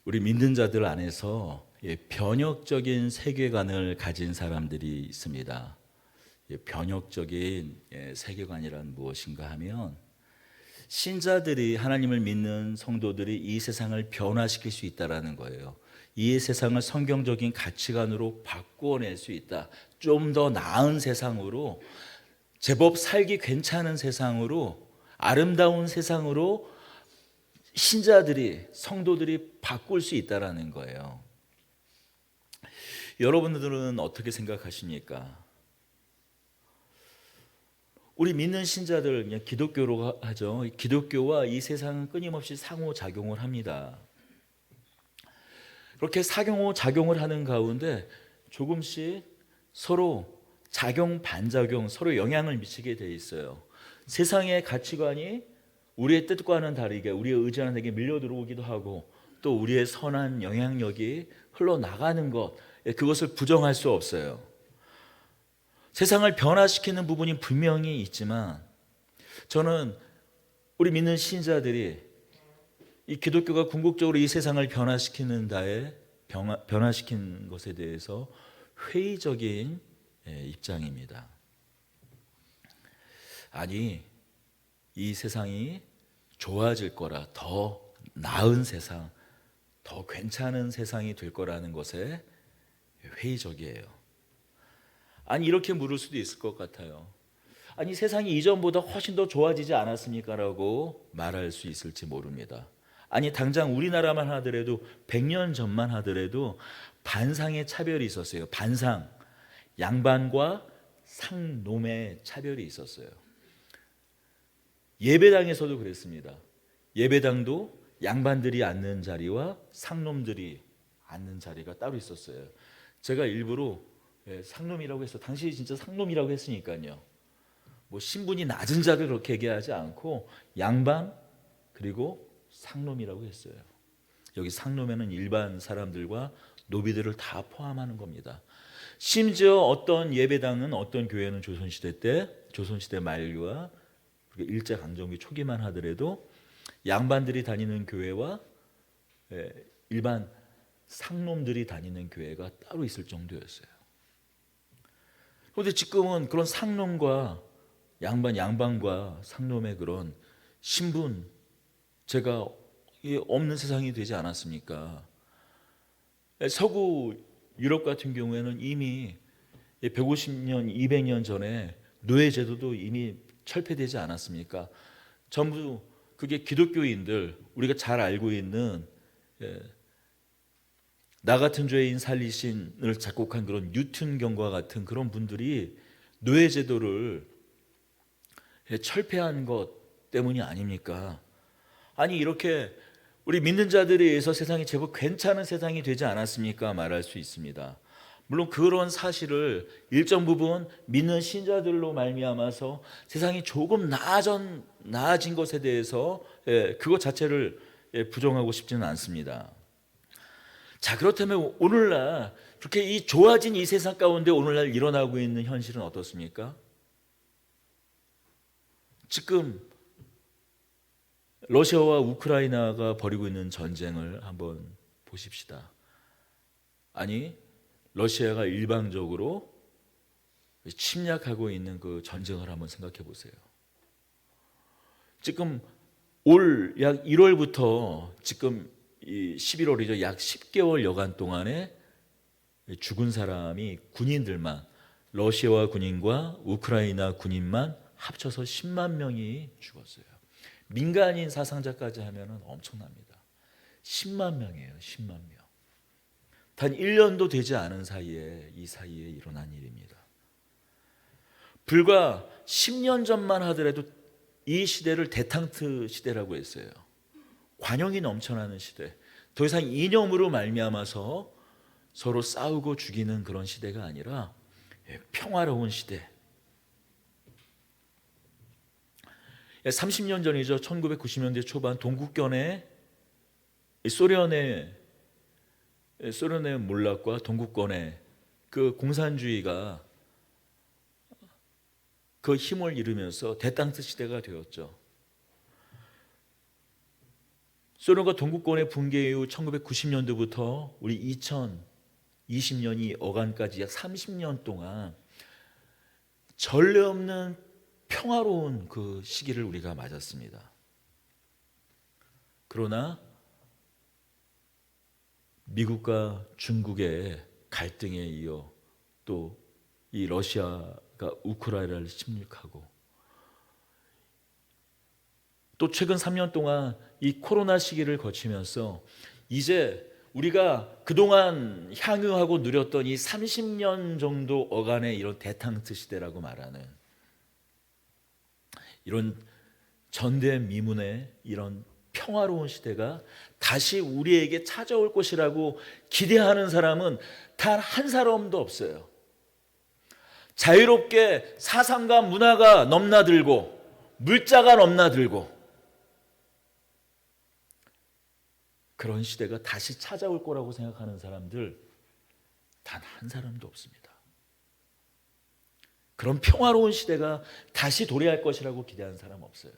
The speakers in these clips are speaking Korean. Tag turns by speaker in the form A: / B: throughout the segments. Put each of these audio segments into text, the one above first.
A: 우리 믿는 자들 안에서 변혁적인 세계관을 가진 사람들이 있습니다. 변혁적인 세계관이란 무엇인가 하면 신자들이 하나님을 믿는 성도들이 이 세상을 변화시킬 수 있다라는 거예요. 이 세상을 성경적인 가치관으로 바꾸어낼 수 있다. 좀 더 나은 세상으로, 제법 살기 괜찮은 세상으로, 아름다운 세상으로 신자들이, 성도들이 바꿀 수 있다라는 거예요. 여러분들은 어떻게 생각하십니까? 우리 믿는 신자들, 그냥 기독교로 하죠. 기독교와 이 세상은 끊임없이 상호작용을 합니다. 그렇게 상호작용을 하는 가운데 조금씩 서로 작용, 반작용, 서로 영향을 미치게 돼 있어요. 세상의 가치관이 우리의 뜻과는 다르게 우리의 의지하는 데게 밀려 들어오기도 하고, 또 우리의 선한 영향력이 흘러나가는 것, 그것을 부정할 수 없어요. 세상을 변화시키는 부분이 분명히 있지만, 저는 우리 믿는 신자들이 이 기독교가 궁극적으로 이 세상을 변화시키는 것에 대해서 회의적인 입장입니다. 아니, 이 세상이 좋아질 거라, 더 나은 세상, 더 괜찮은 세상이 될 거라는 것에 회의적이에요. 아니, 이렇게 물을 수도 있을 것 같아요. 아니, 세상이 이전보다 훨씬 더 좋아지지 않았습니까? 라고 말할 수 있을지 모릅니다. 아니, 당장 우리나라만 하더라도 100년 전만 하더라도 반상의 차별이 있었어요. 반상, 양반과 상놈의 차별이 있었어요. 예배당에서도 그랬습니다. 예배당도 양반들이 앉는 자리와 상놈들이 앉는 자리가 따로 있었어요. 제가 일부러 상놈이라고 해서, 당신이 진짜 상놈이라고 했으니까요, 뭐 신분이 낮은 자들 그렇게 얘기하지 않고 양반 그리고 상놈이라고 했어요. 여기 상놈에는 일반 사람들과 노비들을 다 포함하는 겁니다. 심지어 어떤 예배당은, 어떤 교회는 조선시대 말기와 일제강점기 초기만 하더라도 양반들이 다니는 교회와 일반 상놈들이 다니는 교회가 따로 있을 정도였어요. 그런데 지금은 그런 상놈과 양반과 상놈의 그런 신분, 제가 없는 세상이 되지 않았습니까? 서구 유럽 같은 경우에는 이미 150년, 200년 전에 노예제도도 이미 철폐되지 않았습니까? 전부 그게 기독교인들, 우리가 잘 알고 있는 나 같은 죄인 살리신을 작곡한 그런 뉴턴경과 같은 그런 분들이 노예제도를 철폐한 것 때문이 아닙니까? 아니, 이렇게 우리 믿는 자들에 의해서 세상이 제법 괜찮은 세상이 되지 않았습니까? 말할 수 있습니다. 물론 그런 사실을 일정 부분 믿는 신자들로 말미암아서 세상이 조금 나아진 것에 대해서 그것 자체를 부정하고 싶지는 않습니다. 자, 그렇다면 오늘날 그렇게 이 좋아진 이 세상 가운데 오늘날 일어나고 있는 현실은 어떻습니까? 지금 러시아와 우크라이나가 벌이고 있는 전쟁을 한번 보십시다. 아니, 러시아가 일방적으로 침략하고 있는 그 전쟁을 한번 생각해 보세요. 지금 올 약 1월부터 지금 11월이죠. 약 10개월 여간 동안에 죽은 사람이 군인들만, 러시아와 군인과 우크라이나 군인만 합쳐서 10만 명이 죽었어요. 민간인 사상자까지 하면 엄청납니다. 10만 명이에요. 10만 명. 단 1년도 되지 않은 사이에, 이 사이에 일어난 일입니다. 불과 10년 전만 하더라도 이 시대를 데탕트 시대라고 했어요. 관용이 넘쳐나는 시대. 더 이상 이념으로 말미암아서 서로 싸우고 죽이는 그런 시대가 아니라 평화로운 시대. 30년 전이죠. 1990년대 초반 동국견에 소련의 몰락과 동국권의 그 공산주의가 그 힘을 잃으면서 데탕트 시대가 되었죠. 소련과 동구권의 붕괴 이후 1990년도부터 우리 2020년이 어간까지 약 30년 동안 전례 없는 평화로운 그 시기를 우리가 맞았습니다. 그러나 미국과 중국의 갈등에 이어 또 이 러시아가 우크라이나를 침략하고 또 최근 3년 동안 이 코로나 시기를 거치면서 이제 우리가 그동안 향유하고 누렸던 이 30년 정도 어간의 이런 대탕트 시대라고 말하는 이런 전대미문의 이런 평화로운 시대가 다시 우리에게 찾아올 것이라고 기대하는 사람은 단 한 사람도 없어요. 자유롭게 사상과 문화가 넘나들고 물자가 넘나들고 그런 시대가 다시 찾아올 거라고 생각하는 사람들 단 한 사람도 없습니다. 그런 평화로운 시대가 다시 도래할 것이라고 기대하는 사람 없어요.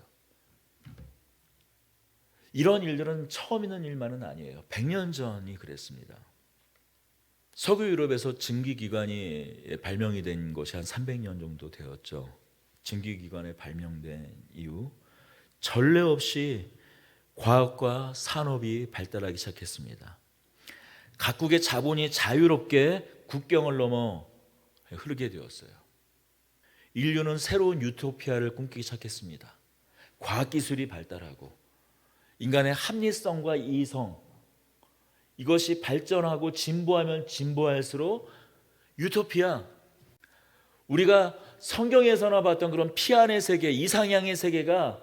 A: 이런 일들은 처음 있는 일만은 아니에요. 100년 전이 그랬습니다. 서구 유럽에서 증기기관이 발명이 된 것이 한 300년 정도 되었죠. 증기기관이 발명된 이후 전례 없이 과학과 산업이 발달하기 시작했습니다. 각국의 자본이 자유롭게 국경을 넘어 흐르게 되었어요. 인류는 새로운 유토피아를 꿈꾸기 시작했습니다. 과학기술이 발달하고 인간의 합리성과 이성 이것이 발전하고 진보하면 진보할수록 유토피아 우리가 성경에서나 봤던 그런 피안의 세계, 이상향의 세계가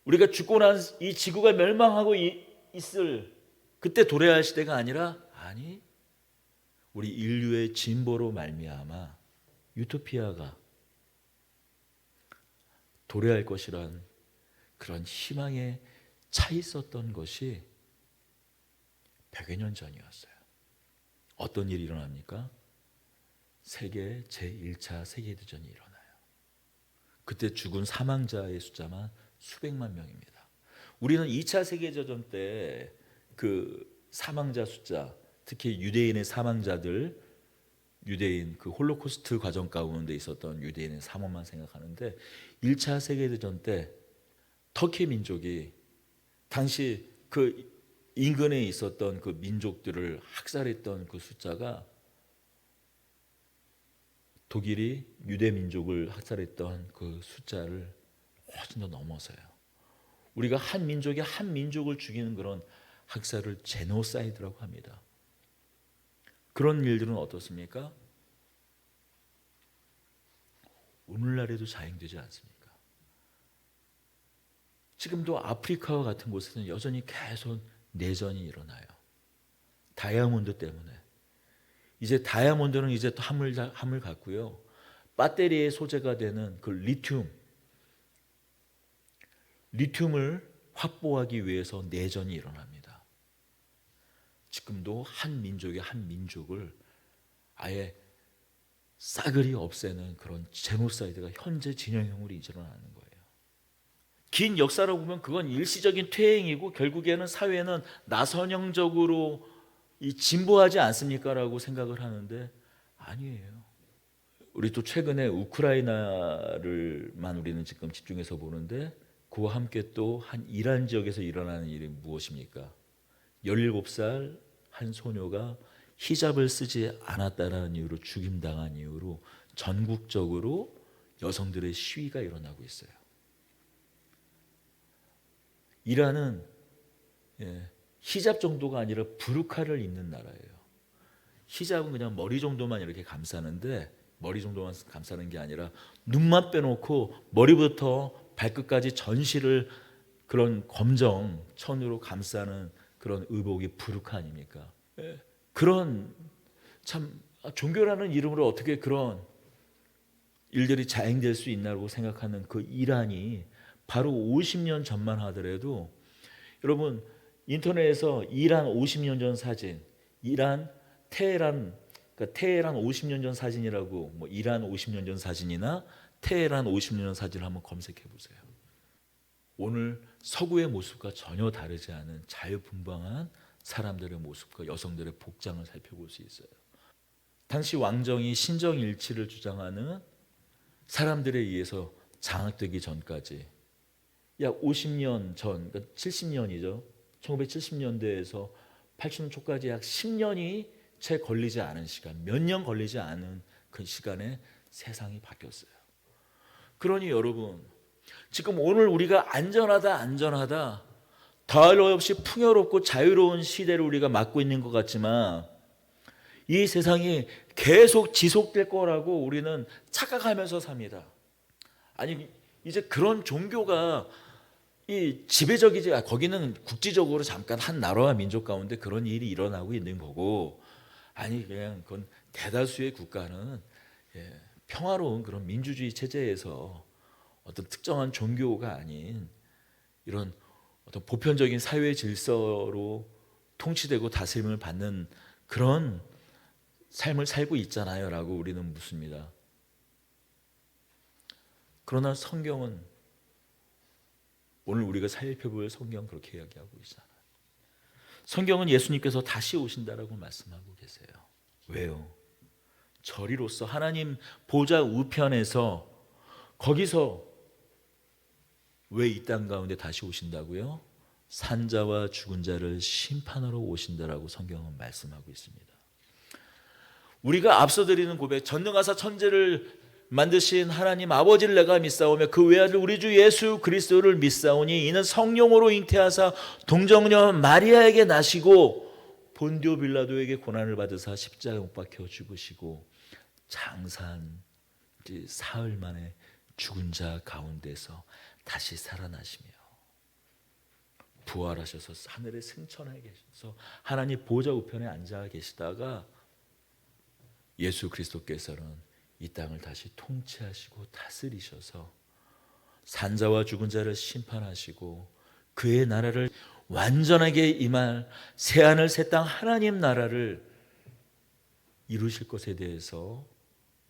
A: 우리가 죽고 난 이 지구가 멸망하고 있을 그때 도래할 시대가 아니라 아니 우리 인류의 진보로 말미암아 유토피아가 도래할 것이란 그런 희망에 차 있었던 것이 100여 년 전이었어요. 어떤 일이 일어납니까? 세계 제1차 세계대전이 일어나요. 그때 죽은 사망자의 숫자만 수백만 명입니다. 우리는 2차 세계대전 때 그 사망자 숫자, 특히 유대인의 사망자들, 유대인 그 홀로코스트 과정 가운데 있었던 유대인의 사망만 생각하는데 1차 세계대전 때 터키 민족이 당시 그 인근에 있었던 그 민족들을 학살했던 그 숫자가 독일이 유대 민족을 학살했던 그 숫자를 훨씬 더 넘어서요. 우리가 한 민족이 한 민족을 죽이는 그런 학살을 제노사이드라고 합니다. 그런 일들은 어떻습니까? 오늘날에도 자행되지 않습니까? 지금도 아프리카와 같은 곳에서는 여전히 계속 내전이 일어나요. 다이아몬드 때문에. 이제 다이아몬드는 이제 또 함을 갖고요. 배터리의 소재가 되는 그 리튬을 확보하기 위해서 내전이 일어납니다. 지금도 한 민족이 한 민족을 아예 싸그리 없애는 그런 제노사이드가 현재 진영형으로 일어나는 거예요. 긴 역사로 보면 그건 일시적인 퇴행이고 결국에는 사회는 나선형적으로 진보하지 않습니까라고 생각을 하는데 아니에요. 우리 또 최근에 우크라이나를만 우리는 지금 집중해서 보는데 그와 함께 또 한 이란 지역에서 일어나는 일이 무엇입니까? 17살 한 소녀가 히잡을 쓰지 않았다는 이유로 죽임당한 이유로 전국적으로 여성들의 시위가 일어나고 있어요. 이란은 히잡 정도가 아니라 부르카를 입는 나라예요. 히잡은 그냥 머리 정도만 이렇게 감싸는데 머리 정도만 감싸는 게 아니라 눈만 빼놓고 머리부터 발끝까지 전시를 그런 검정 천으로 감싸는 그런 의복이 부르카 아닙니까? 그런 참 종교라는 이름으로 어떻게 그런 일들이 자행될 수 있나라고 생각하는 그 이란이 바로 50년 전만 하더라도 여러분 인터넷에서 이란 50년 전 사진, 테헤란 50년 전 사진이라고 뭐 이란 50년 전 사진이나 테헤란 50년 전 사진을 한번 검색해 보세요. 오늘 서구의 모습과 전혀 다르지 않은 자유분방한 사람들의 모습과 여성들의 복장을 살펴볼 수 있어요. 당시 왕정이 신정일치를 주장하는 사람들에 의해서 장악되기 전까지 약 50년 전, 그러니까 70년이죠. 1970년대에서 80년 초까지 약 10년이 채 걸리지 않은 시간, 몇 년 걸리지 않은 그 시간에 세상이 바뀌었어요. 그러니 여러분, 지금 오늘 우리가 안전하다 더할 없이 풍요롭고 자유로운 시대를 우리가 맞고 있는 것 같지만 이 세상이 계속 지속될 거라고 우리는 착각하면서 삽니다. 아니, 이제 그런 종교가 이 지배적이지, 거기는 국지적으로 잠깐 한 나라와 민족 가운데 그런 일이 일어나고 있는 거고, 아니 그냥 그건 대다수의 국가는 평화로운 그런 민주주의 체제에서 어떤 특정한 종교가 아닌 이런 어떤 보편적인 사회 질서로 통치되고 다스림을 받는 그런 삶을 살고 있잖아요 라고 우리는 묻습니다. 그러나 성경은, 오늘 우리가 살펴볼 성경 그렇게 이야기하고 있잖아요. 성경은 예수님께서 다시 오신다라고 말씀하고 계세요. 왜요? 저리로서 하나님 보좌 우편에서, 거기서 왜 이 땅 가운데 다시 오신다고요? 산자와 죽은 자를 심판하러 오신다라고 성경은 말씀하고 있습니다. 우리가 앞서 드리는 고백, 전능하사 천지를 만드신 하나님 아버지를 내가 믿사오며 그 외아들 우리 주 예수 그리스도를 믿사오니 이는 성령으로 잉태하사 동정녀 마리아에게 나시고 본디오 빌라도에게 고난을 받으사 십자가에 못 박혀 죽으시고 장사한 사흘 만에 죽은 자 가운데서 다시 살아나시며 부활하셔서 하늘에 승천해 계셔서 하나님 보좌 우편에 앉아 계시다가 예수 그리스도께서는 이 땅을 다시 통치하시고 다스리셔서 산자와 죽은 자를 심판하시고 그의 나라를 완전하게 임할 새하늘 새 땅 하나님 나라를 이루실 것에 대해서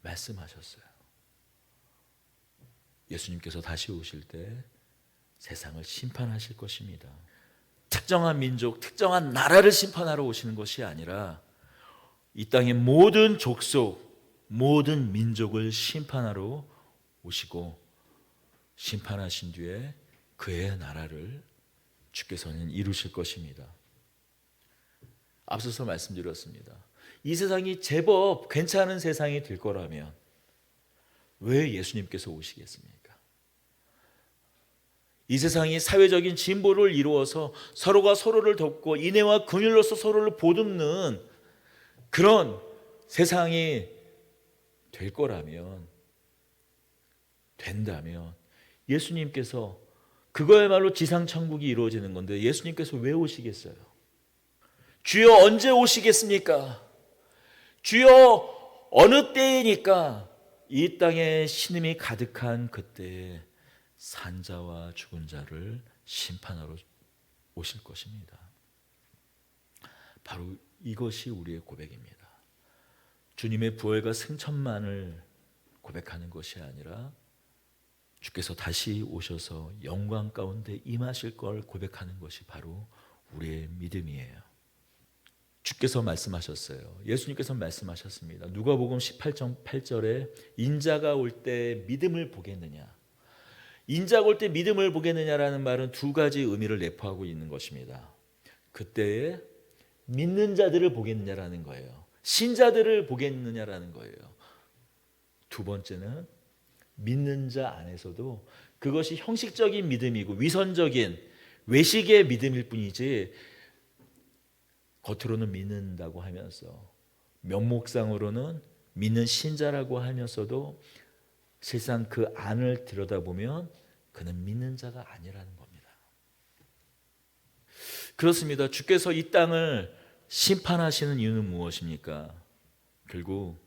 A: 말씀하셨어요. 예수님께서 다시 오실 때 세상을 심판하실 것입니다. 특정한 민족, 특정한 나라를 심판하러 오시는 것이 아니라 이 땅의 모든 족속, 모든 민족을 심판하러 오시고 심판하신 뒤에 그의 나라를 주께서는 이루실 것입니다. 앞서서 말씀드렸습니다. 이 세상이 제법 괜찮은 세상이 될 거라면 왜 예수님께서 오시겠습니까? 이 세상이 사회적인 진보를 이루어서 서로가 서로를 돕고 인애와 긍휼로서 서로를 보듬는 그런 세상이 될 거라면, 된다면 예수님께서, 그거야말로 지상천국이 이루어지는 건데 예수님께서 왜 오시겠어요? 주여 언제 오시겠습니까? 주여 어느 때이니까? 이 땅에 신음이 가득한 그때에 산자와 죽은 자를 심판하러 오실 것입니다. 바로 이것이 우리의 고백입니다. 주님의 부활과 승천만을 고백하는 것이 아니라 주께서 다시 오셔서 영광 가운데 임하실 걸 고백하는 것이 바로 우리의 믿음이에요. 주께서 말씀하셨어요. 예수님께서 말씀하셨습니다. 누가복음 18장 8절에 인자가 올 때 믿음을 보겠느냐, 인자가 올 때 믿음을 보겠느냐라는 말은 두 가지 의미를 내포하고 있는 것입니다. 그때에 믿는 자들을 보겠느냐라는 거예요. 신자들을 보겠느냐라는 거예요. 두 번째는 믿는 자 안에서도 그것이 형식적인 믿음이고 위선적인 외식의 믿음일 뿐이지 겉으로는 믿는다고 하면서 면목상으로는 믿는 신자라고 하면서도 실상 그 안을 들여다보면 그는 믿는 자가 아니라는 겁니다. 그렇습니다. 주께서 이 땅을 심판하시는 이유는 무엇입니까? 결국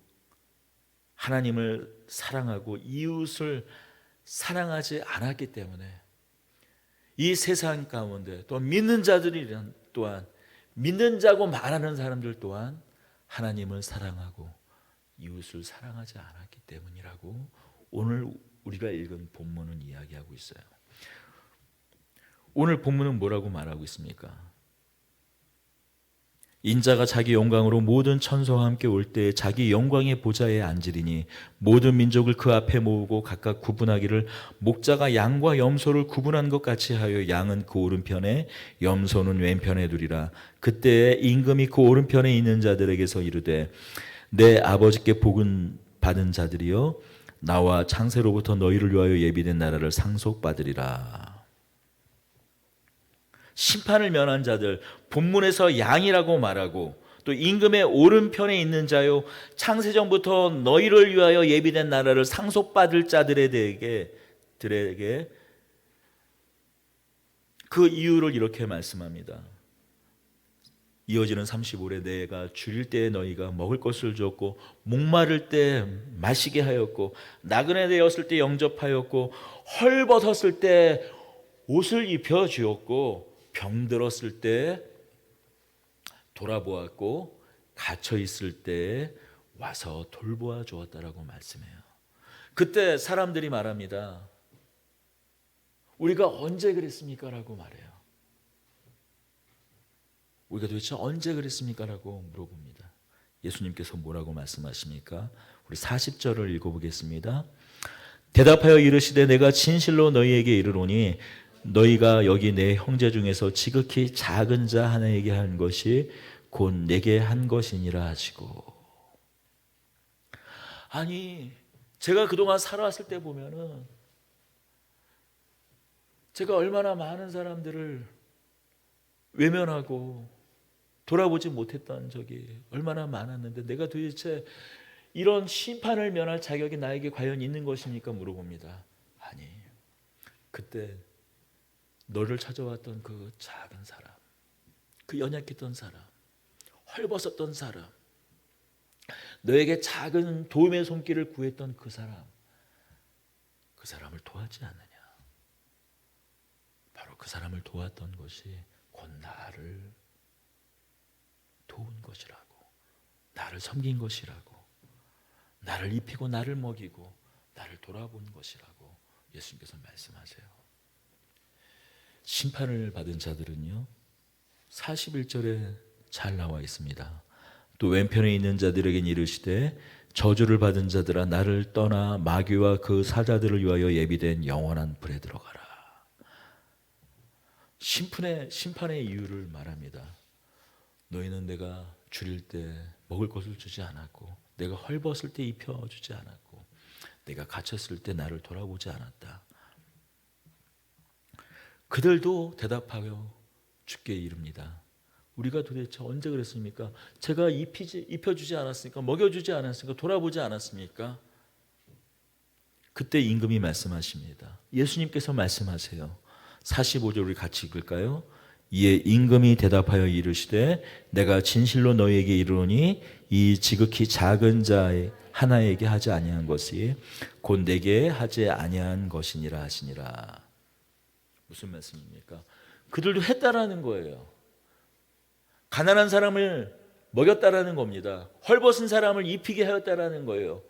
A: 하나님을 사랑하고 이웃을 사랑하지 않았기 때문에 이 세상 가운데 또 믿는 자들이 또한, 믿는 자고 말하는 사람들 또한 하나님을 사랑하고 이웃을 사랑하지 않았기 때문이라고 오늘 우리가 읽은 본문은 이야기하고 있어요. 오늘 본문은 뭐라고 말하고 있습니까? 인자가 자기 영광으로 모든 천사와 함께 올 때 자기 영광의 보좌에 앉으리니 모든 민족을 그 앞에 모으고 각각 구분하기를 목자가 양과 염소를 구분한 것 같이 하여 양은 그 오른편에 염소는 왼편에 두리라. 그때 임금이 그 오른편에 있는 자들에게서 이르되 내 아버지께 복은 받은 자들이여 나와 창세로부터 너희를 위하여 예비된 나라를 상속받으리라. 심판을 면한 자들, 본문에서 양이라고 말하고 또 임금의 오른편에 있는 자요 창세전부터 너희를 위하여 예비된 나라를 상속받을 자들에게 그 이유를 이렇게 말씀합니다. 이어지는 35절에 내가 줄일 때 너희가 먹을 것을 주었고 목마를 때 마시게 하였고 나그네 되었을 때 영접하였고 헐벗었을 때 옷을 입혀 주었고 병들었을 때 돌아보았고 갇혀 있을 때 와서 돌보아 주었다라고 말씀해요. 그때 사람들이 말합니다. 우리가 언제 그랬습니까? 라고 말해요. 우리가 도대체 언제 그랬습니까? 라고 물어봅니다. 예수님께서 뭐라고 말씀하십니까? 우리 40절을 읽어보겠습니다. 대답하여 이르시되 내가 진실로 너희에게 이르노니 너희가 여기 내 형제 중에서 지극히 작은 자 하나에게 한 것이 곧 내게 한 것이니라 하시고. 아니 제가 그동안 살아왔을 때 보면은 제가 얼마나 많은 사람들을 외면하고 돌아보지 못했던 적이 얼마나 많았는데 내가 도대체 이런 심판을 면할 자격이 나에게 과연 있는 것입니까? 물어봅니다. 아니 그때 너를 찾아왔던 그 작은 사람, 그 연약했던 사람, 헐벗었던 사람, 너에게 작은 도움의 손길을 구했던 그 사람을 도왔지 않느냐. 바로 그 사람을 도왔던 것이 곧 나를 도운 것이라고, 나를 섬긴 것이라고, 나를 입히고 나를 먹이고 나를 돌아본 것이라고 예수님께서 말씀하세요. 심판을 받은 자들은요 41절에 잘 나와 있습니다. 또 왼편에 있는 자들에겐 이르시되 저주를 받은 자들아 나를 떠나 마귀와 그 사자들을 위하여 예비된 영원한 불에 들어가라. 심판의 이유를 말합니다. 너희는 내가 줄일 때 먹을 것을 주지 않았고 내가 헐벗을 때 입혀주지 않았고 내가 갇혔을 때 나를 돌아보지 않았다. 그들도 대답하여 주께 이릅니다. 우리가 도대체 언제 그랬습니까? 제가 입혀주지 않았습니까? 먹여주지 않았습니까? 돌아보지 않았습니까? 그때 임금이 말씀하십니다. 예수님께서 말씀하세요. 45절 우리 같이 읽을까요? 이에 임금이 대답하여 이르시되 내가 진실로 너희에게 이르노니 이 지극히 작은 자 하나에게 하지 아니한 것이 곧 내게 하지 아니한 것이니라 하시니라. 무슨 말씀입니까? 그들도 했다라는 거예요. 가난한 사람을 먹였다라는 겁니다. 헐벗은 사람을 입히게 하였다라는 거예요.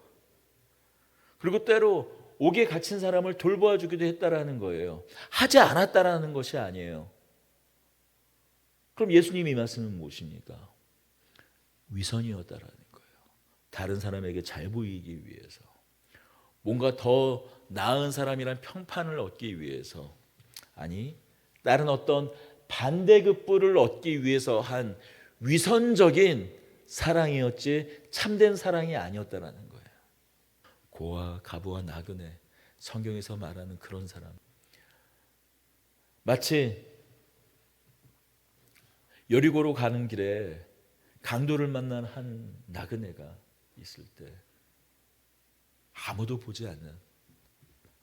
A: 그리고 때로 옥에 갇힌 사람을 돌보아 주기도 했다라는 거예요. 하지 않았다라는 것이 아니에요. 그럼 예수님이 말씀은 무엇입니까? 위선이었다라는 거예요. 다른 사람에게 잘 보이기 위해서, 뭔가 더 나은 사람이란 평판을 얻기 위해서, 아니 다른 어떤 반대급부를 얻기 위해서 한 위선적인 사랑이었지 참된 사랑이 아니었다라는 거예요. 고아, 가부와 나그네, 성경에서 말하는 그런 사람, 마치 여리고로 가는 길에 강도를 만난 한 나그네가 있을 때 아무도 보지 않는,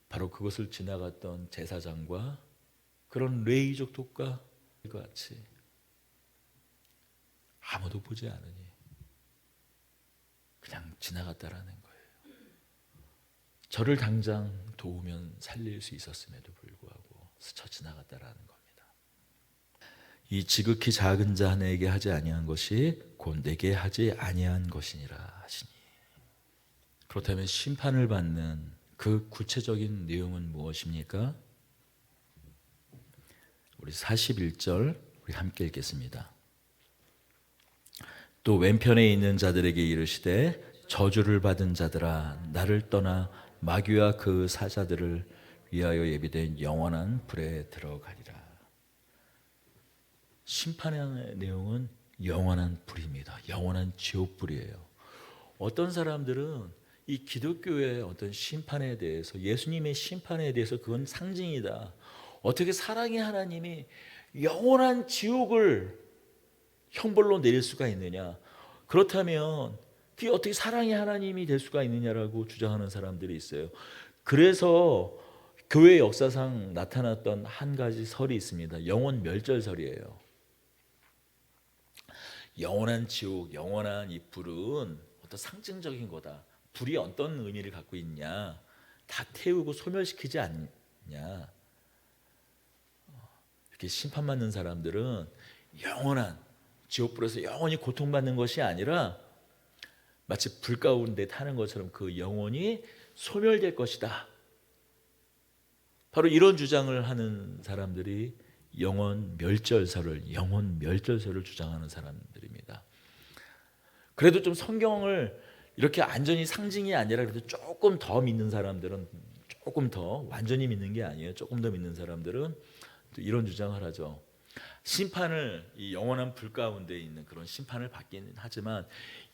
A: 바로 그것을 지나갔던 제사장과 그런 레위족 독과 같이 아무도 보지 않으니 그냥 지나갔다라는 거예요. 저를 당장 도우면 살릴 수 있었음에도 불구하고 스쳐 지나갔다라는 겁니다. 이 지극히 작은 자 하나에게 하지 아니한 것이 곧 내게 하지 아니한 것이니라 하시니. 그렇다면 심판을 받는 그 구체적인 내용은 무엇입니까? 우리 41절 우리 함께 읽겠습니다. 또 왼편에 있는 자들에게 이르시되 저주를 받은 자들아 나를 떠나 마귀와 그 사자들을 위하여 예비된 영원한 불에 들어가리라. 심판의 내용은 영원한 불입니다. 영원한 지옥불이에요. 어떤 사람들은 이 기독교의 어떤 심판에 대해서, 예수님의 심판에 대해서 그건 상징이다. 어떻게 사랑의 하나님이 영원한 지옥을 형벌로 내릴 수가 있느냐? 그렇다면 그게 어떻게 사랑의 하나님이 될 수가 있느냐라고 주장하는 사람들이 있어요. 그래서 교회 역사상 나타났던 한 가지 설이 있습니다. 영원 멸절설이에요. 영원한 지옥, 영원한 이 불은 어떤 상징적인 거다. 불이 어떤 의미를 갖고 있냐? 다 태우고 소멸시키지 않냐? 이렇게 심판받는 사람들은 영원한 지옥불에서 영원히 고통받는 것이 아니라 마치 불 가운데 타는 것처럼 그 영혼이 소멸될 것이다. 바로 이런 주장을 하는 사람들이 영원 멸절설을 주장하는 사람들입니다. 그래도 좀 성경을 이렇게 완전히 상징이 아니라 그래도 조금 더 믿는 사람들은, 조금 더 완전히 믿는 게 아니에요. 조금 더 믿는 사람들은 또 이런 주장을 하죠. 심판을, 이 영원한 불 가운데 있는 그런 심판을 받기는 하지만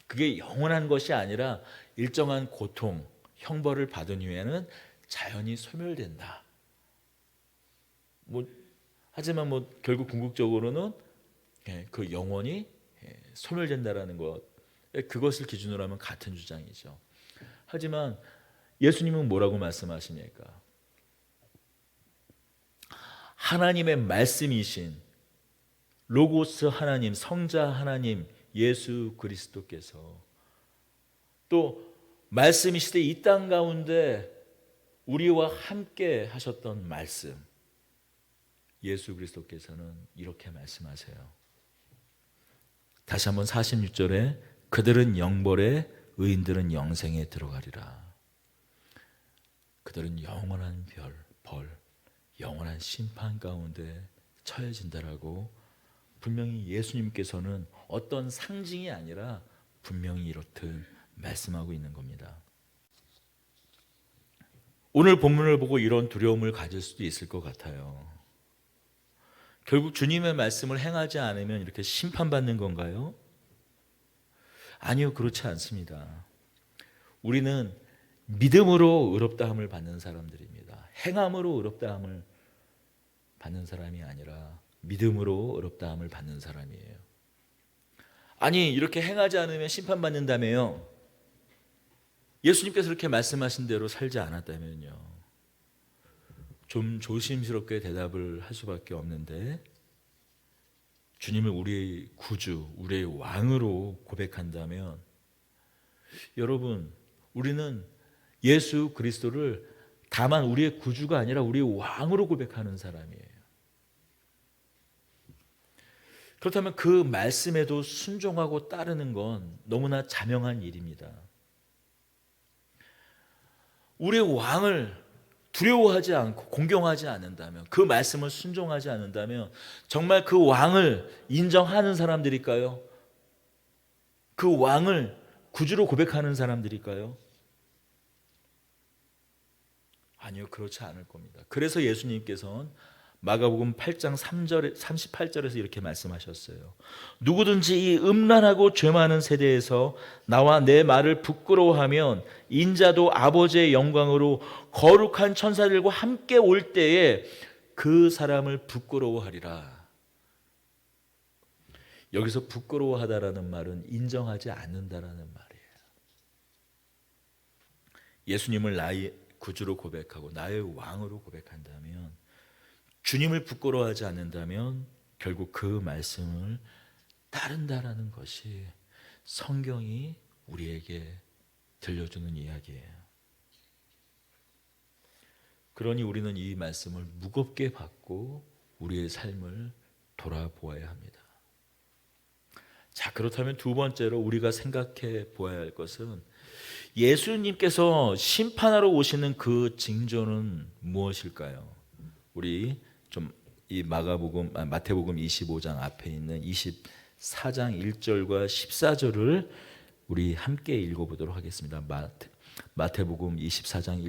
A: 그게 영원한 것이 아니라 일정한 고통, 형벌을 받은 후에는 자연히 소멸된다. 하지만 결국 궁극적으로는 그 영혼이 소멸된다라는 것, 그것을 기준으로 하면 같은 주장이죠. 하지만 예수님은 뭐라고 말씀하십니까? 하나님의 말씀이신 로고스 하나님, 성자 하나님 예수 그리스도께서 또 말씀이시되 이 땅 가운데 우리와 함께 하셨던 말씀, 예수 그리스도께서는 이렇게 말씀하세요. 다시 한번 46절에 그들은 영벌에 의인들은 영생에 들어가리라. 그들은 영원한 벌, 영원한 심판 가운데 처해진다라고 분명히 예수님께서는 어떤 상징이 아니라 분명히 이렇듯 말씀하고 있는 겁니다. 오늘 본문을 보고 이런 두려움을 가질 수도 있을 것 같아요. 결국 주님의 말씀을 행하지 않으면 이렇게 심판받는 건가요? 아니요, 그렇지 않습니다. 우리는 믿음으로 의롭다함을 받는 사람들입니다. 행함으로 의롭다함을 받는 사람이 아니라 믿음으로 의롭다함을 받는 사람이에요. 아니, 이렇게 행하지 않으면 심판받는다며요. 예수님께서 이렇게 말씀하신 대로 살지 않았다면요. 좀 조심스럽게 대답을 할 수밖에 없는데, 주님을 우리의 구주, 우리의 왕으로 고백한다면, 여러분, 우리는 예수 그리스도를 다만 우리의 구주가 아니라 우리의 왕으로 고백하는 사람이에요. 그렇다면 그 말씀에도 순종하고 따르는 건 너무나 자명한 일입니다. 우리의 왕을 두려워하지 않고 공경하지 않는다면, 그 말씀을 순종하지 않는다면 정말 그 왕을 인정하는 사람들일까요? 그 왕을 구주로 고백하는 사람들일까요? 아니요, 그렇지 않을 겁니다. 그래서 예수님께서는 마가복음 8장 38절에서 이렇게 말씀하셨어요. 누구든지 이 음란하고 죄 많은 세대에서 나와 내 말을 부끄러워하면 인자도 아버지의 영광으로 거룩한 천사들과 함께 올 때에 그 사람을 부끄러워하리라. 여기서 부끄러워하다라는 말은 인정하지 않는다라는 말이에요. 예수님을 나의 구주로 고백하고 나의 왕으로 고백한다면, 주님을 부끄러워하지 않는다면 결국 그 말씀을 따른다라는 것이 성경이 우리에게 들려주는 이야기예요. 그러니 우리는 이 말씀을 무겁게 받고 우리의 삶을 돌아보아야 합니다. 자, 그렇다면 두 번째로 우리가 생각해 보아야 할 것은, 예수님께서 심판하러 오시는 그 징조는 무엇일까요? 우리 좀 이 마태복음 25장 앞에 있는 24장 1절과 14절을 우리 함께 읽어보도록 하겠습니다. 마태복음 24장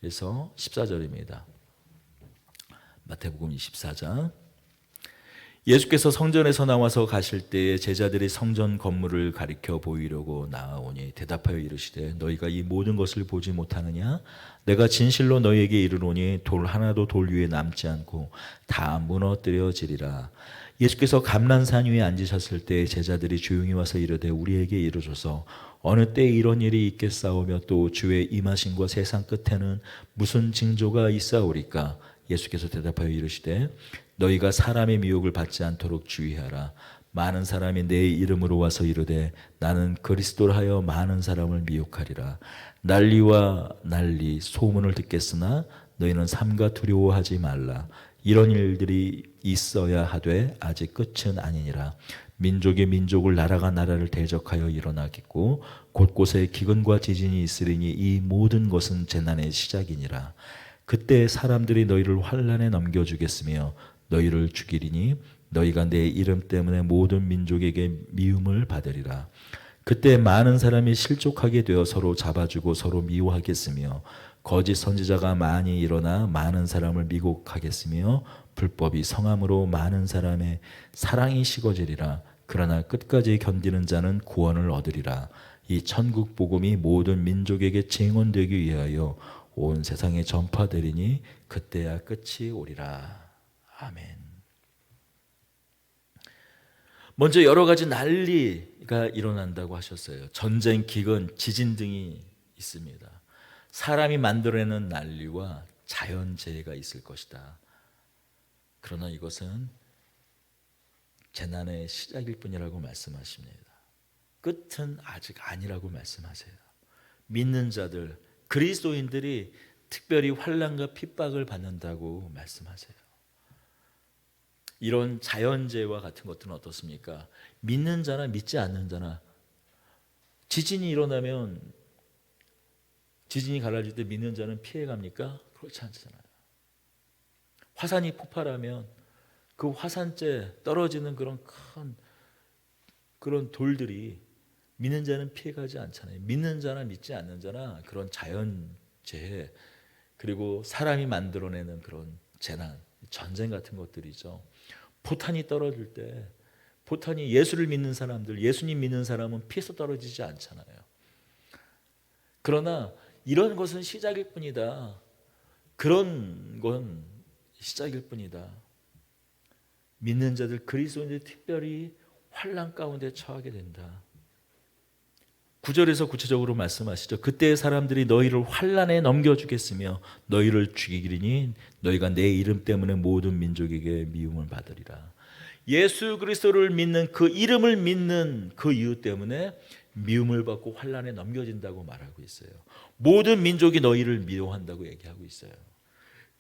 A: 1절에서 14절입니다. 마태복음 24장. 예수께서 성전에서 나와서 가실 때에 제자들이 성전 건물을 가리켜 보이려고 나아오니 대답하여 이르시되 너희가 이 모든 것을 보지 못하느냐? 내가 진실로 너희에게 이르노니 돌 하나도 돌 위에 남지 않고 다 무너뜨려지리라. 예수께서 감람산 위에 앉으셨을 때 제자들이 조용히 와서 이르되 우리에게 이르소서 어느 때 이런 일이 있겠사오며 또 주의 임하심과 세상 끝에는 무슨 징조가 있사오리까? 예수께서 대답하여 이르시되 너희가 사람의 미혹을 받지 않도록 주의하라. 많은 사람이 내 이름으로 와서 이르되 나는 그리스도라 하여 많은 사람을 미혹하리라. 난리와 난리 소문을 듣겠으나 너희는 삼가 두려워하지 말라. 이런 일들이 있어야 하되 아직 끝은 아니니라. 민족이 민족을 나라가 나라를 대적하여 일어나겠고 곳곳에 기근과 지진이 있으리니 이 모든 것은 재난의 시작이니라. 그때 사람들이 너희를 환난에 넘겨주겠으며 너희를 죽이리니 너희가 내 이름 때문에 모든 민족에게 미움을 받으리라. 그때 많은 사람이 실족하게 되어 서로 잡아주고 서로 미워하겠으며 거짓 선지자가 많이 일어나 많은 사람을 미혹하겠으며 불법이 성함으로 많은 사람의 사랑이 식어지리라. 그러나 끝까지 견디는 자는 구원을 얻으리라. 이 천국 복음이 모든 민족에게 증언되기 위하여 온 세상에 전파되리니 그때야 끝이 오리라. 아멘. 먼저 여러 가지 난리가 일어난다고 하셨어요. 전쟁, 기근, 지진 등이 있습니다. 사람이 만들어내는 난리와 자연재해가 있을 것이다. 그러나 이것은 재난의 시작일 뿐이라고 말씀하십니다. 끝은 아직 아니라고 말씀하세요. 믿는 자들, 그리스도인들이 특별히 환난과 핍박을 받는다고 말씀하세요. 이런 자연재해와 같은 것들은 어떻습니까? 믿는 자나 믿지 않는 자나 지진이 일어나면 지진이 가라앉을 때 믿는 자는 피해갑니까? 그렇지 않잖아요. 화산이 폭발하면 그 화산재 떨어지는 그런 돌들이 믿는 자는 피해가지 않잖아요. 믿는 자나 믿지 않는 자나 그런 자연재해 그리고 사람이 만들어내는 그런 재난, 전쟁 같은 것들이죠. 포탄이 떨어질 때 포탄이 예수를 믿는 사람들, 예수님 믿는 사람은 피해서 떨어지지 않잖아요. 그러나 이런 것은 시작일 뿐이다. 그런 건 시작일 뿐이다. 믿는 자들, 그리스도인들이 특별히 환난 가운데 처하게 된다. 9절에서 구체적으로 말씀하시죠. 그때 사람들이 너희를 환난에 넘겨주겠으며 너희를 죽이리니 너희가 내 이름 때문에 모든 민족에게 미움을 받으리라. 예수 그리스도를 믿는 그 이름을 믿는 그 이유 때문에 미움을 받고 환난에 넘겨진다고 말하고 있어요. 모든 민족이 너희를 미워한다고 얘기하고 있어요.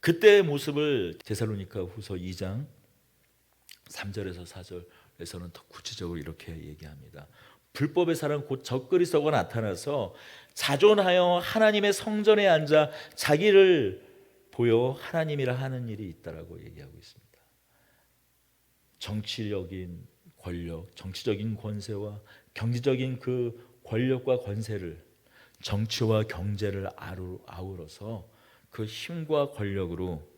A: 그때의 모습을 데살로니가 후서 2장 3절에서 4절에서는 더 구체적으로 이렇게 얘기합니다. 불법의 사랑 곧 적그리스도가 나타나서 자존하여 하나님의 성전에 앉아 자기를 보여 하나님이라 하는 일이 있다라고 얘기하고 있습니다. 정치적인 권력, 정치적인 권세와 경제적인 그 권력과 권세를 정치와 경제를 아우러서 그 힘과 권력으로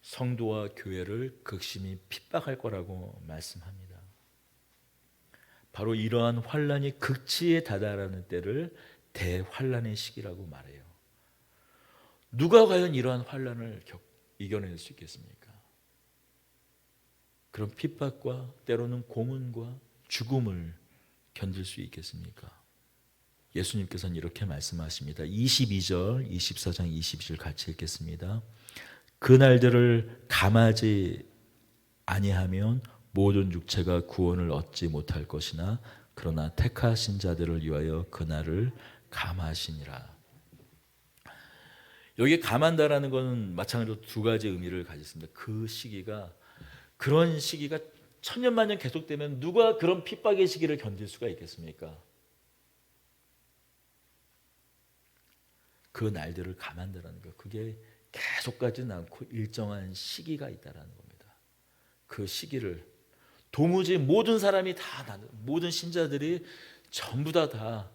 A: 성도와 교회를 극심히 핍박할 거라고 말씀합니다. 바로 이러한 환란이 극치에 다다라는 때를 대환란의 시기라고 말해요. 누가 과연 이러한 환란을 이겨낼 수 있겠습니까? 그런 핍박과 때로는 고문과 죽음을 견딜 수 있겠습니까? 예수님께서는 이렇게 말씀하십니다. 22절, 24장 22절 같이 읽겠습니다. 그날들을 감하지 아니하면 모든 육체가 구원을 얻지 못할 것이나 그러나 택하신 자들을 위하여 그날을 감하시니라. 여기 감한다라는 것은 마찬가지로 두 가지 의미를 가졌습니다. 그 시기가 그런 시기가 천년만년 계속되면 누가 그런 핍박의 시기를 견딜 수가 있겠습니까? 그 날들을 감한다라는 것, 그게 계속 가지는 않고 일정한 시기가 있다라는 겁니다. 그 시기를 도무지 모든 사람이 다 모든 신자들이 전부 다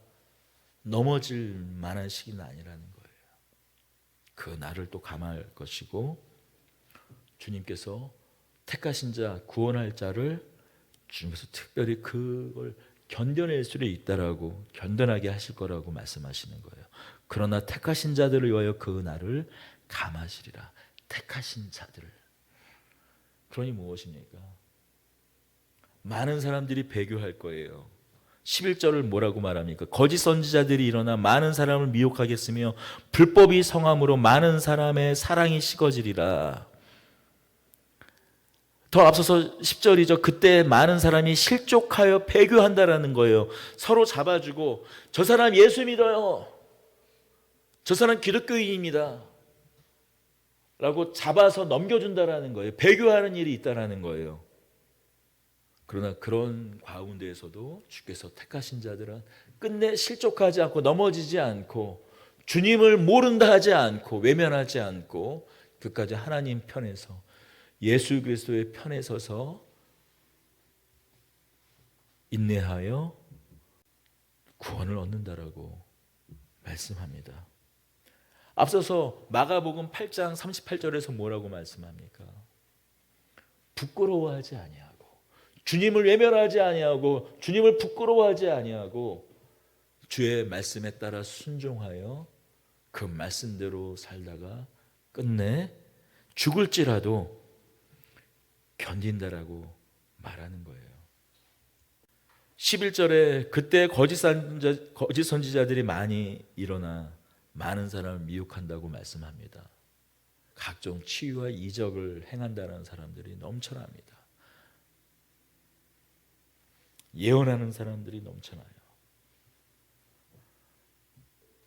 A: 넘어질 만한 시기는 아니라는 거예요. 그 날을 또 감할 것이고 주님께서 택하신 자, 구원할 자를 주님께서 특별히 그걸 견뎌낼 수 있다라고 견뎌나게 하실 거라고 말씀하시는 거예요. 그러나 택하신 자들을 위하여 그 날을 감하시리라. 택하신 자들. 그러니 무엇입니까? 많은 사람들이 배교할 거예요. 11절을 뭐라고 말합니까? 거짓 선지자들이 일어나 많은 사람을 미혹하겠으며 불법이 성함으로 많은 사람의 사랑이 식어지리라. 더 앞서서 10절이죠. 그때 많은 사람이 실족하여 배교한다라는 거예요. 서로 잡아주고 저 사람 예수 믿어요. 저 사람 기독교인입니다. 라고 잡아서 넘겨준다라는 거예요. 배교하는 일이 있다라는 거예요. 그러나 그런 가운데에서도 주께서 택하신 자들은 끝내 실족하지 않고 넘어지지 않고 주님을 모른다 하지 않고 외면하지 않고 끝까지 하나님 편에서 예수 그리스도의 편에 서서 인내하여 구원을 얻는다라고 말씀합니다. 앞서서 마가복음 8장 38절에서 뭐라고 말씀합니까? 부끄러워하지 아니하고 주님을 외면하지 아니하고 주님을 부끄러워하지 아니하고 주의 말씀에 따라 순종하여 그 말씀대로 살다가 끝내 죽을지라도 견딘다라고 말하는 거예요. 11절에 그때 거짓 선지자들이 많이 일어나 많은 사람을 미혹한다고 말씀합니다. 각종 치유와 이적을 행한다는 사람들이 넘쳐납니다. 예언하는 사람들이 넘쳐나요.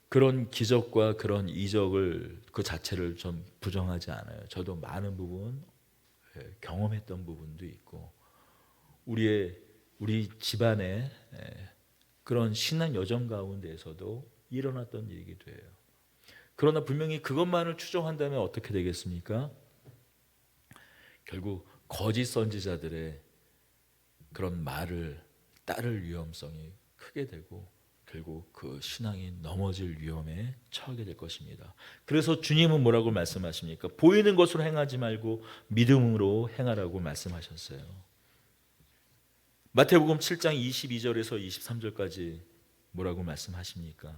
A: 그런 기적과 그런 이적을 그 자체를 좀 부정하지 않아요. 저도 많은 부분 경험했던 부분도 있고 우리 집안의 그런 신앙 여정 가운데에서도 일어났던 얘기도 해요. 그러나 분명히 그것만을 추정한다면 어떻게 되겠습니까? 결국 거짓 선지자들의 그런 말을 따를 위험성이 크게 되고 결국 그 신앙이 넘어질 위험에 처하게 될 것입니다. 그래서 주님은 뭐라고 말씀하십니까? 보이는 것으로 행하지 말고 믿음으로 행하라고 말씀하셨어요. 마태복음 7장 22절에서 23절까지 뭐라고 말씀하십니까?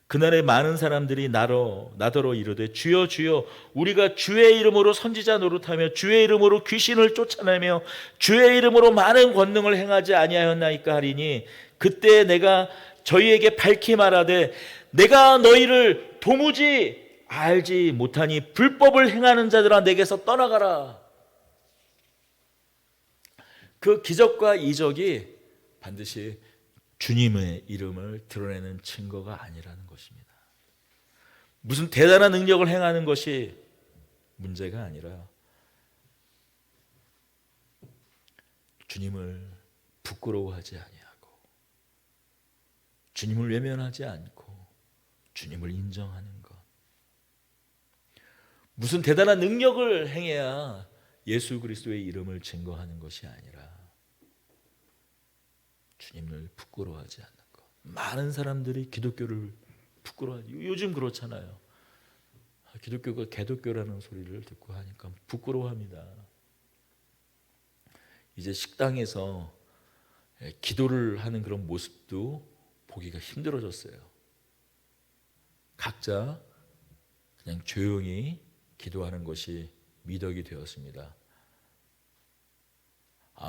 A: 그날에 많은 사람들이 나더러 이르되 주여 주여 우리가 주의 이름으로 선지자 노릇하며 주의 이름으로 귀신을 쫓아내며 주의 이름으로 많은 권능을 행하지 아니하였나이까 하리니 그때 내가 저희에게 밝히 말하되 내가 너희를 도무지 알지 못하니 불법을 행하는 자들아 내게서 떠나가라. 그 기적과 이적이 반드시 주님의 이름을 드러내는 증거가 아니라는 것입니다. 무슨 대단한 능력을 행하는 것이 문제가 아니라 주님을 부끄러워하지 아니하고 주님을 외면하지 않고 주님을 인정하는 것. 무슨 대단한 능력을 행해야 예수 그리스도의 이름을 증거하는 것이 아니라 주님을 부끄러워하지 않는 것. 많은 사람들이 기독교를 부끄러워하죠. 요즘 그렇잖아요. 기독교가 개독교라는 소리를 듣고 하니까 부끄러워합니다. 이제 식당에서 기도를 하는 그런 모습도 보기가 힘들어졌어요. 각자 그냥 조용히 기도하는 것이 미덕이 되었습니다.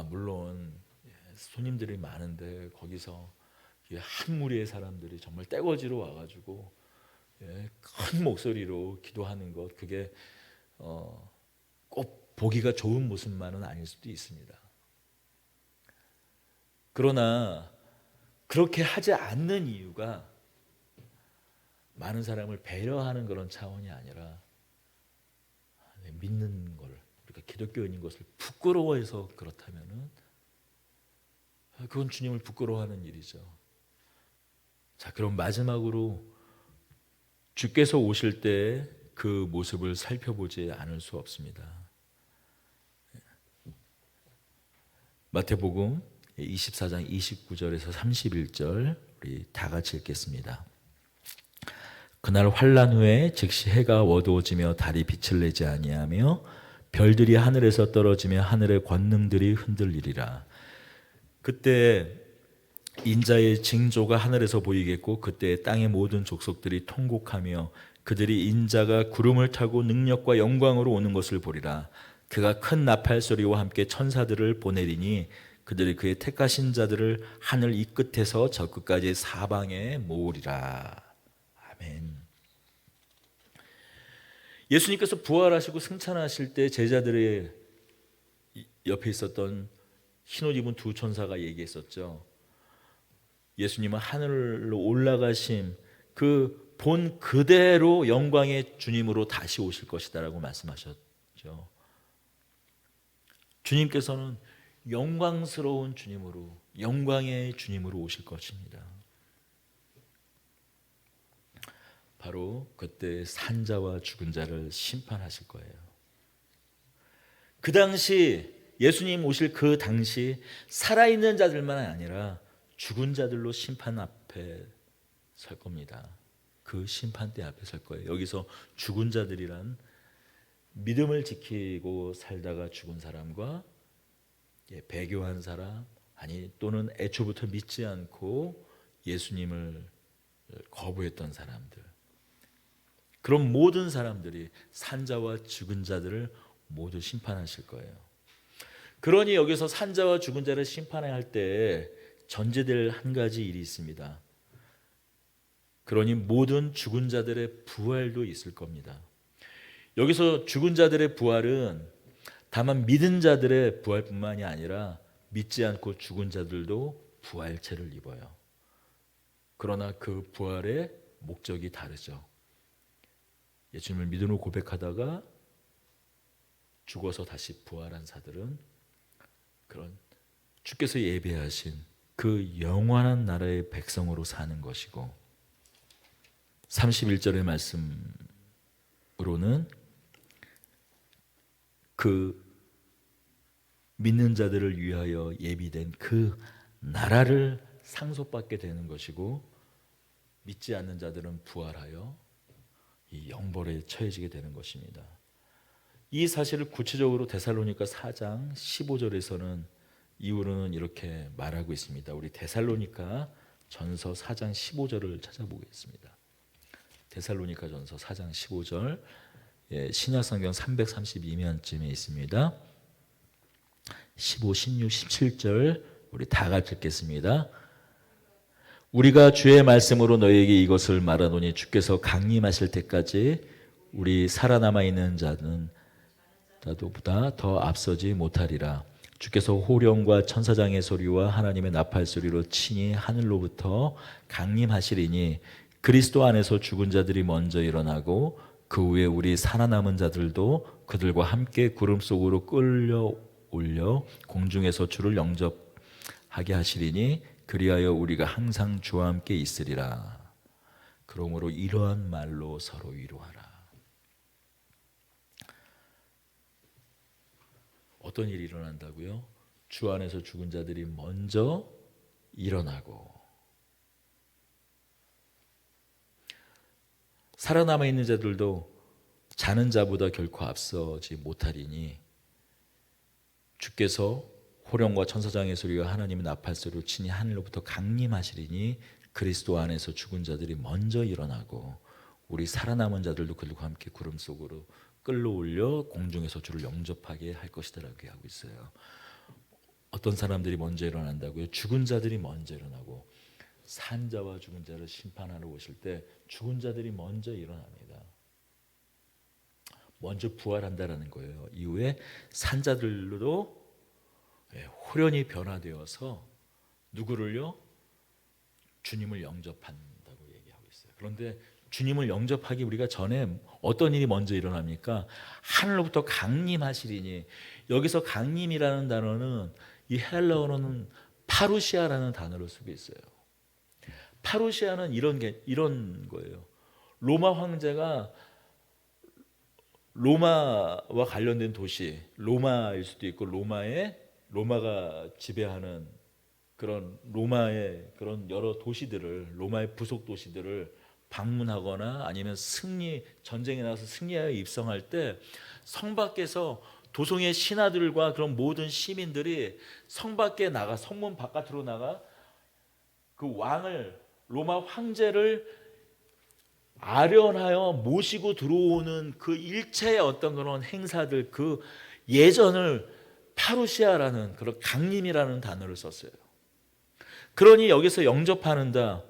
A: 물론 손님들이 많은데 거기서 한 무리의 사람들이 정말 떼거지로 와가지고 큰 목소리로 기도하는 것 그게 꼭 보기가 좋은 모습만은 아닐 수도 있습니다. 그러나 그렇게 하지 않는 이유가 많은 사람을 배려하는 그런 차원이 아니라 믿는 걸 우리가 기독교인인 것을 부끄러워해서 그렇다면은 그건 주님을 부끄러워하는 일이죠. 자, 그럼 마지막으로 주께서 오실 때 그 모습을 살펴보지 않을 수 없습니다. 마태복음 24장 29절에서 31절 우리 다 같이 읽겠습니다. 그날 환란 후에 즉시 해가 어두워지며 달이 빛을 내지 아니하며 별들이 하늘에서 떨어지며 하늘의 권능들이 흔들리리라. 그때 인자의 징조가 하늘에서 보이겠고 그때 땅의 모든 족속들이 통곡하며 그들이 인자가 구름을 타고 능력과 영광으로 오는 것을 보리라. 그가 큰 나팔 소리와 함께 천사들을 보내리니 그들이 그의 택하신 자들을 하늘 이 끝에서 저 끝까지 사방에 모으리라. 아멘. 예수님께서 부활하시고 승천하실 때 제자들의 옆에 있었던 흰옷 입은 두 천사가 얘기했었죠. 예수님은 하늘로 올라가심 그 본 그대로 영광의 주님으로 다시 오실 것이다라고 말씀하셨죠. 주님께서는 영광스러운 주님으로, 영광의 주님으로 오실 것입니다. 바로 그때 산자와 죽은 자를 심판하실 거예요. 그 당시 예수님 오실 그 당시 살아있는 자들만 아니라 죽은 자들로 심판 앞에 설 겁니다. 그 심판대 앞에 설 거예요. 여기서 죽은 자들이란 믿음을 지키고 살다가 죽은 사람과 배교한 사람, 아니 또는 애초부터 믿지 않고 예수님을 거부했던 사람들, 그런 모든 사람들이 산자와 죽은 자들을 모두 심판하실 거예요. 그러니 여기서 산자와 죽은 자를 심판해야 할 때 전제될 한 가지 일이 있습니다. 그러니 모든 죽은 자들의 부활도 있을 겁니다. 여기서 죽은 자들의 부활은 다만 믿은 자들의 부활뿐만이 아니라 믿지 않고 죽은 자들도 부활체를 입어요. 그러나 그 부활의 목적이 다르죠. 예수님을 믿음으로 고백하다가 죽어서 다시 부활한 자들은 그런 주께서 예배하신 그 영원한 나라의 백성으로 사는 것이고, 31절의 말씀으로는 그 믿는 자들을 위하여 예비된 그 나라를 상속받게 되는 것이고, 믿지 않는 자들은 부활하여 이 영벌에 처해지게 되는 것입니다. 이 사실을 구체적으로 데살로니가 4장 15절에서는 이후로는 이렇게 말하고 있습니다. 우리 데살로니가 전서 4장 15절을 찾아보겠습니다. 데살로니가 전서 4장 15절, 신약성경 332면쯤에 있습니다. 15, 16, 17절 우리 다 같이 읽겠습니다. 우리가 주의 말씀으로 너희에게 이것을 말하노니 주께서 강림하실 때까지 우리 살아남아 있는 자는 나도보다 더 앞서지 못하리라. 주께서 호령과 천사장의 소리와 하나님의 나팔 소리로 친히 하늘로부터 강림하시리니 그리스도 안에서 죽은 자들이 먼저 일어나고 그 후에 우리 살아남은 자들도 그들과 함께 구름 속으로 끌려 올려 공중에서 주를 영접하게 하시리니 그리하여 우리가 항상 주와 함께 있으리라. 그러므로 이러한 말로 서로 위로하라. 어떤 일이 일어난다고요? 주 안에서 죽은 자들이 먼저 일어나고 살아남아 있는 자들도 자는 자보다 결코 앞서지 못하리니 주께서 호령과 천사장의 소리와 하나님의 나팔 소리로 친히 하늘로부터 강림하시리니 그리스도 안에서 죽은 자들이 먼저 일어나고 우리 살아남은 자들도 그들과 함께 구름 속으로 끌어올려 공중에서 주를 영접하게 할 것이다라고 하고 있어요. 어떤 사람들이 먼저 일어난다고요? 죽은 자들이 먼저 일어나고 산자와 죽은 자를 심판하러 오실 때 죽은 자들이 먼저 일어납니다. 먼저 부활한다라는 거예요. 이후에 산자들도 호련히 변화되어서 누구를요? 주님을 영접한다고 얘기하고 있어요. 그런데 주님을 영접하기 우리가 전에 어떤 일이 먼저 일어납니까? 하늘로부터 강림하시리니, 여기서 강림이라는 단어는 이 헬라어로는 파루시아라는 단어를 쓰고 있어요. 파루시아는 이런 거예요. 로마 황제가 로마와 관련된 도시, 로마일 수도 있고 로마가 지배하는 그런 로마의 그런 여러 도시들을, 로마의 부속 도시들을 방문하거나 아니면 전쟁에 나가서 승리하여 입성할 때 성 밖에서 도성의 신하들과 그런 모든 시민들이 성 밖에 나가, 성문 바깥으로 나가 그 왕을, 로마 황제를 아련하여 모시고 들어오는 그 일체의 어떤 그런 행사들, 그 예전을 파루시아라는 그런 강림이라는 단어를 썼어요. 그러니 여기서 영접하는다,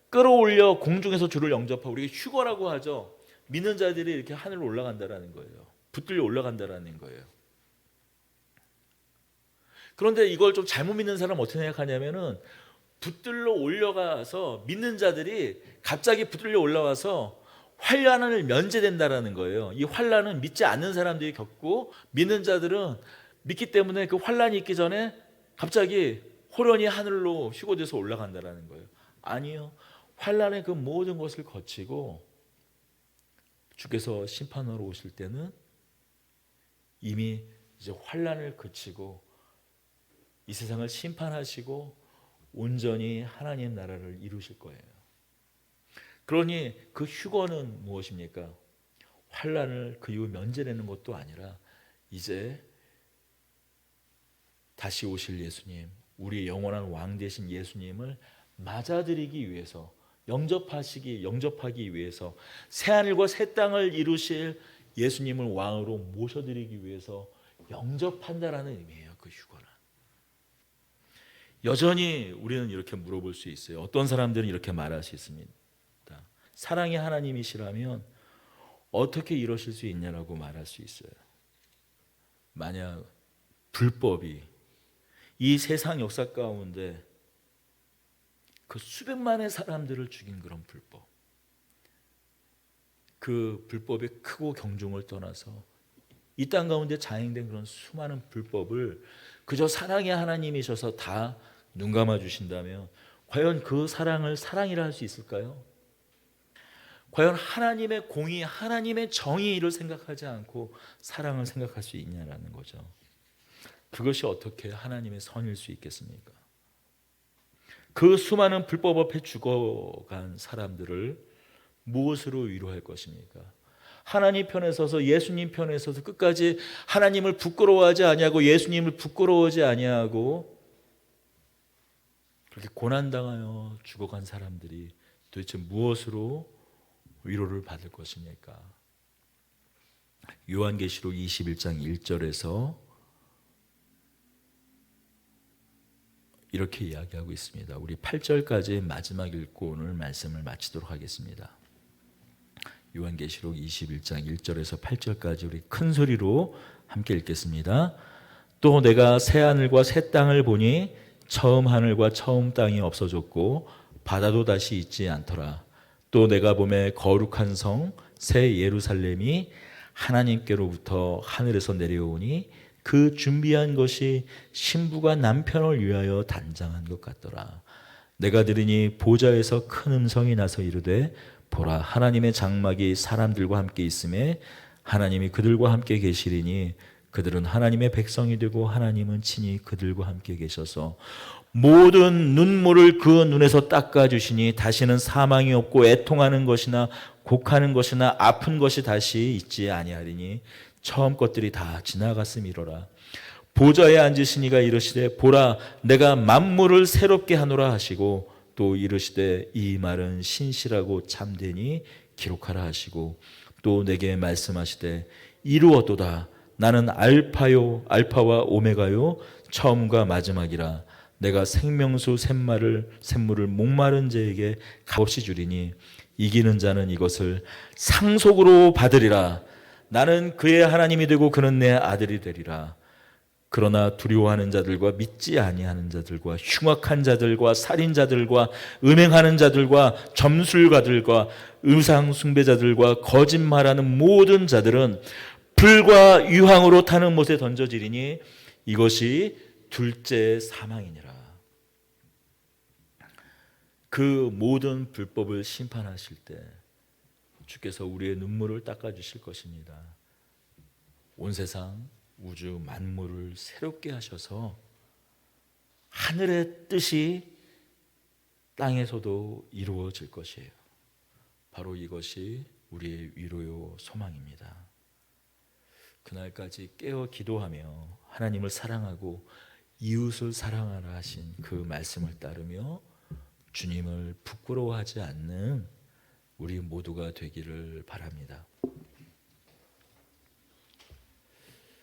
A: 끌어올려 공중에서 주를 영접하고, 우리가 휴거라고 하죠. 믿는 자들이 이렇게 하늘로 올라간다라는 거예요. 붙들려 올라간다라는 거예요. 그런데 이걸 좀 잘못 믿는 사람은 어떻게 생각하냐면은, 붙들러 올려가서 믿는 자들이 갑자기 붙들려 올라와서 환란을 면제된다라는 거예요. 이 환란은 믿지 않는 사람들이 겪고, 믿는 자들은 믿기 때문에 그 환란이 있기 전에 갑자기 호련히 하늘로 휴거돼서 올라간다라는 거예요. 아니요. 환란의 그 모든 것을 거치고 주께서 심판하러 오실 때는 이미 이제 환란을 그치고 이 세상을 심판하시고 온전히 하나님 나라를 이루실 거예요. 그러니 그 휴거는 무엇입니까? 환란을 그 이후 면제되는 것도 아니라 이제 다시 오실 예수님, 우리의 영원한 왕 되신 예수님을 맞아들이기 위해서, 영접하기 위해서, 새하늘과 새 땅을 이루실 예수님을 왕으로 모셔드리기 위해서 영접한다라는 의미예요. 그 휴거는. 여전히 우리는 이렇게 물어볼 수 있어요. 어떤 사람들은 이렇게 말할 수 있습니다. 사랑의 하나님이시라면 어떻게 이러실 수 있냐라고 말할 수 있어요. 만약 불법이 이 세상 역사 가운데 그 수백만의 사람들을 죽인 그런 불법, 그 불법의 크고 경중을 떠나서 이 땅 가운데 자행된 그런 수많은 불법을 그저 사랑의 하나님이셔서 다 눈 감아 주신다면 과연 그 사랑을 사랑이라 할 수 있을까요? 과연 하나님의 공의, 하나님의 정의를 생각하지 않고 사랑을 생각할 수 있냐라는 거죠. 그것이 어떻게 하나님의 선일 수 있겠습니까? 그 수많은 불법 앞에 죽어간 사람들을 무엇으로 위로할 것입니까? 하나님 편에 서서, 예수님 편에 서서 끝까지 하나님을 부끄러워하지 아니하고 예수님을 부끄러워하지 아니하고 그렇게 고난당하여 죽어간 사람들이 도대체 무엇으로 위로를 받을 것입니까? 요한계시록 21장 1절에서 이렇게 이야기하고 있습니다. 우리 8절까지 마지막 읽고 오늘 말씀을 마치도록 하겠습니다. 요한계시록 21장 1절에서 8절까지 우리 큰 소리로 함께 읽겠습니다. 또 내가 새 하늘과 새 땅을 보니 처음 하늘과 처음 땅이 없어졌고 바다도 다시 있지 않더라. 또 내가 보매 거룩한 성 새 예루살렘이 하나님께로부터 하늘에서 내려오니 그 준비한 것이 신부가 남편을 위하여 단장한 것 같더라. 내가 들으니 보좌에서 큰 음성이 나서 이르되 보라, 하나님의 장막이 사람들과 함께 있음에 하나님이 그들과 함께 계시리니 그들은 하나님의 백성이 되고 하나님은 친히 그들과 함께 계셔서 모든 눈물을 그 눈에서 닦아주시니 다시는 사망이 없고 애통하는 것이나 곡하는 것이나 아픈 것이 다시 있지 아니하리니 처음 것들이 다 지나갔음이로라. 보좌에 앉으신 이가 이르시되 보라, 내가 만물을 새롭게 하노라 하시고 또 이르시되 이 말은 신실하고 참되니 기록하라 하시고 또 내게 말씀하시되 이루었도다. 나는 알파와 오메가요 처음과 마지막이라. 내가 생명수 샘물을 목마른 자에게 값없이 주리니 이기는 자는 이것을 상속으로 받으리라. 나는 그의 하나님이 되고 그는 내 아들이 되리라. 그러나 두려워하는 자들과 믿지 아니하는 자들과 흉악한 자들과 살인자들과 음행하는 자들과 점술가들과 의상 숭배자들과 거짓말하는 모든 자들은 불과 유황으로 타는 못에 던져지리니 이것이 둘째 사망이니라. 그 모든 불법을 심판하실 때 주께서 우리의 눈물을 닦아주실 것입니다. 온 세상 우주 만물을 새롭게 하셔서 하늘의 뜻이 땅에서도 이루어질 것이에요. 바로 이것이 우리의 위로요 소망입니다. 그날까지 깨어 기도하며 하나님을 사랑하고 이웃을 사랑하라 하신 그 말씀을 따르며 주님을 부끄러워하지 않는 우리 모두가 되기를 바랍니다.